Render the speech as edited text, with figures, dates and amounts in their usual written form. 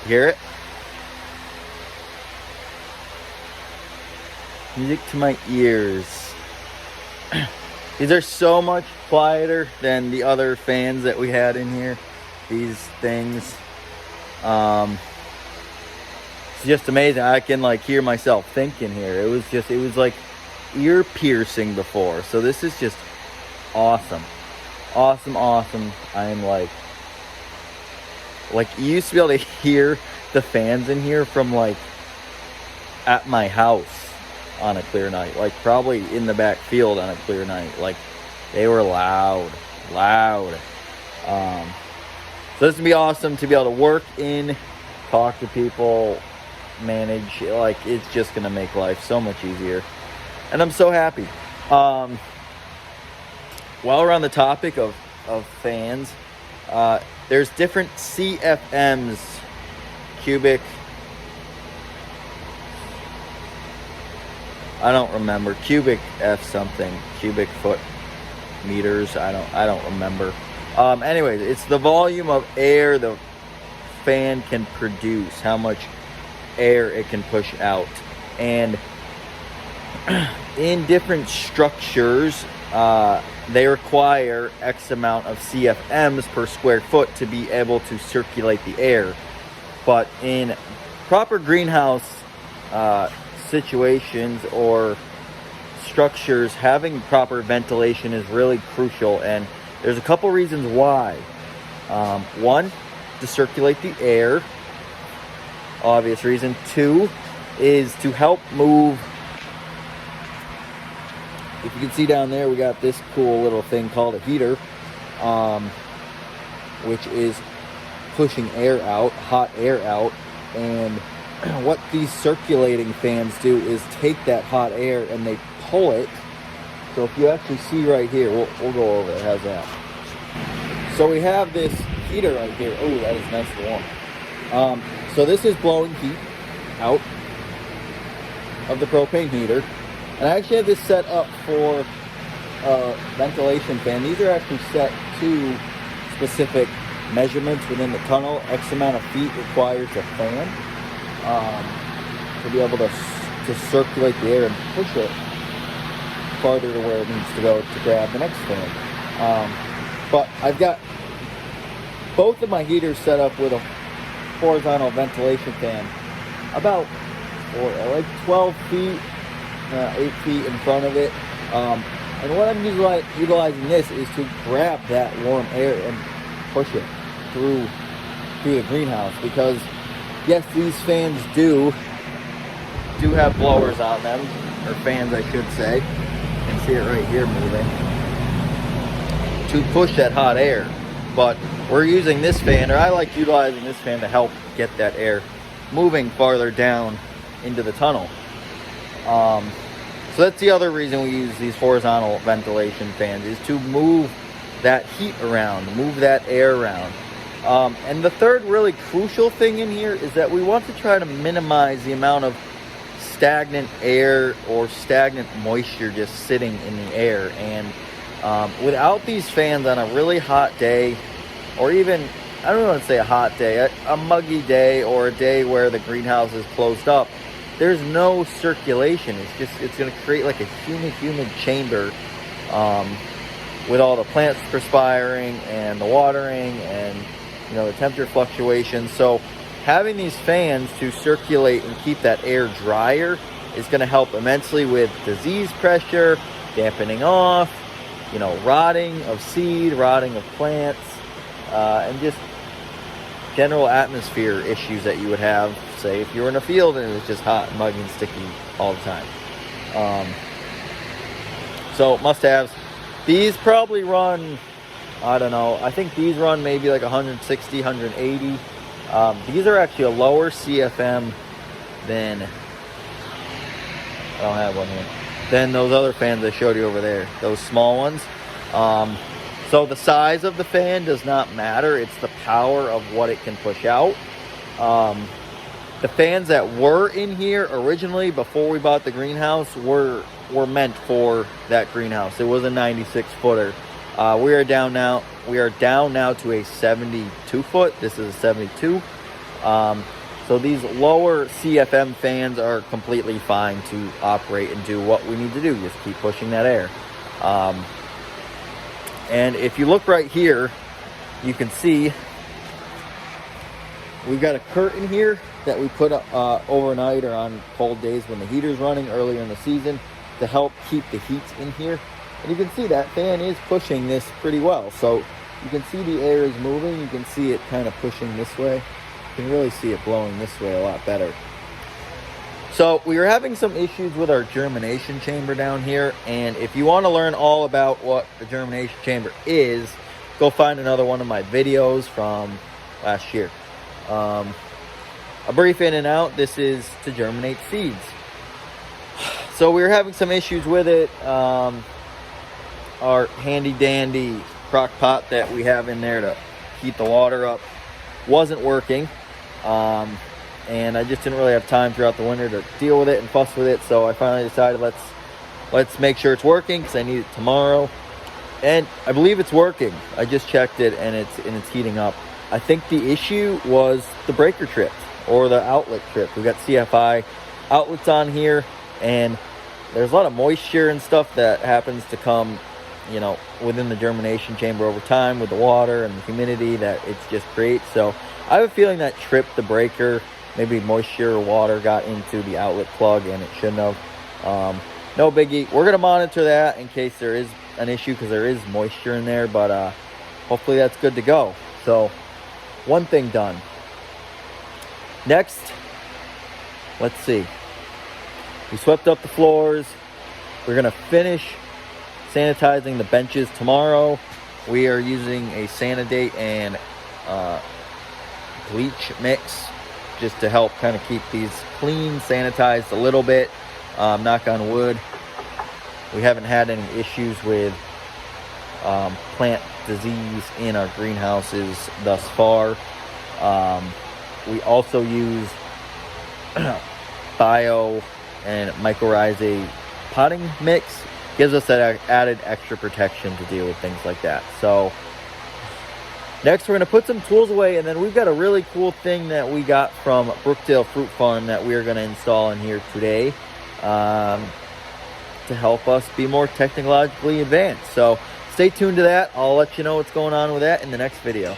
Hear it? Music to my ears. These are so much quieter than the other fans that we had in here. These things. It's just amazing. I can like hear myself thinking here. It was like ear piercing before. So this is just awesome. Awesome. I am like you used to be able to hear the fans in here from like at my house on a clear night, like probably in the back field on a clear night. Like they were loud. So this would be awesome to be able to work in, talk to people, manage. Like it's just gonna make life so much easier, and I'm so happy. While we're on the topic of fans, there's different CFMs, cubic. I don't remember, cubic cubic foot meters. I don't remember. Anyways, it's the volume of air the fan can produce, how much air it can push out, and in different structures, they require X amount of CFMs per square foot to be able to circulate the air. But in proper greenhouse situations or structures, having proper ventilation is really crucial, and there's a couple reasons why. One, to circulate the air, obvious reason. Two is to help move. If you can see down there, we got this cool little thing called a heater, which is pushing air out, hot air out. And what these circulating fans do is take that hot air and they pull it. So if you actually see right here, we'll go over it. How's that? So we have this heater right here. Oh, that is nice and warm. So this is blowing heat out of the propane heater. And I actually have this set up for a ventilation fan. These are actually set to specific measurements within the tunnel. X amount of feet requires a fan to be able to circulate the air and push it farther to where it needs to go to grab the next fan. But I've got both of my heaters set up with a horizontal ventilation fan about like 12 feet, 8 feet in front of it. And what I'm utilizing this is to grab that warm air and push it through the greenhouse, because yes, these fans do have blowers on them, or fans I should say. You can see it right here moving to push that hot air. But we're using this fan, or I like utilizing this fan to help get that air moving farther down into the tunnel. So that's the other reason we use these horizontal ventilation fans, is to move that heat around, move that air around. And the third really crucial thing in here is that we want to try to minimize the amount of stagnant air or stagnant moisture just sitting in the air. And without these fans on a really hot day, or even, I don't want to say a hot day, a muggy day, or a day where the greenhouse is closed up, there's no circulation. It's going to create like a humid chamber with all the plants perspiring and the watering and the temperature fluctuations. So having these fans to circulate and keep that air drier is going to help immensely with disease pressure, dampening off, rotting of seed, rotting of plants, and just general atmosphere issues that you would have, say, if you were in a field and it was just hot and muggy and sticky all the time. So must-haves. These probably run, I don't know, I think these run maybe like 160, 180. These are actually a lower CFM than, I don't have one here, than those other fans I showed you over there, those small ones. So the size of the fan does not matter. It's the power of what it can push out. The fans that were in here originally, before we bought the greenhouse, were meant for that greenhouse. It was a 96 footer. We are down now to a 72 foot. This is a 72. So these lower CFM fans are completely fine to operate and do what we need to do. Just keep pushing that air. And if you look right here, you can see we've got a curtain here that we put overnight or on cold days when the heater's running earlier in the season to help keep the heat in here. And you can see that fan is pushing this pretty well. So you can see the air is moving. You can see it kind of pushing this way. You can really see it blowing this way a lot better. So we were having some issues with our germination chamber down here. And if you want to learn all about what the germination chamber is, go find another one of my videos from last year. A brief in and out, this is to germinate seeds. So we were having some issues with it. Our handy dandy crock pot that we have in there to heat the water up wasn't working. And I just didn't really have time throughout the winter to deal with it and fuss with it. So I finally decided let's make sure it's working because I need it tomorrow. And I believe it's working. I just checked it and it's heating up. I think the issue was the breaker trip or the outlet trip. We've got CFI outlets on here, and there's a lot of moisture and stuff that happens to come, you know, within the germination chamber over time with the water and the humidity that it just creates. So I have a feeling that tripped the breaker. Maybe moisture or water got into the outlet plug and it shouldn't have. No biggie. We're going to monitor that in case there is an issue because there is moisture in there, but hopefully that's good to go. So one thing done. Next, let's see. We swept up the floors. We're going to finish sanitizing the benches tomorrow. We are using a Sanidate and bleach mix just to help kind of keep these clean, sanitized a little bit. Knock on wood. We haven't had any issues with plant disease in our greenhouses thus far. We also use bio and mycorrhizae potting mix. Gives us that added extra protection to deal with things like that. So next we're going to put some tools away, and then we've got a really cool thing that we got from Brookdale Fruit Farm that we are going to install in here today to help us be more technologically advanced. So stay tuned to that. I'll let you know what's going on with that in the next video.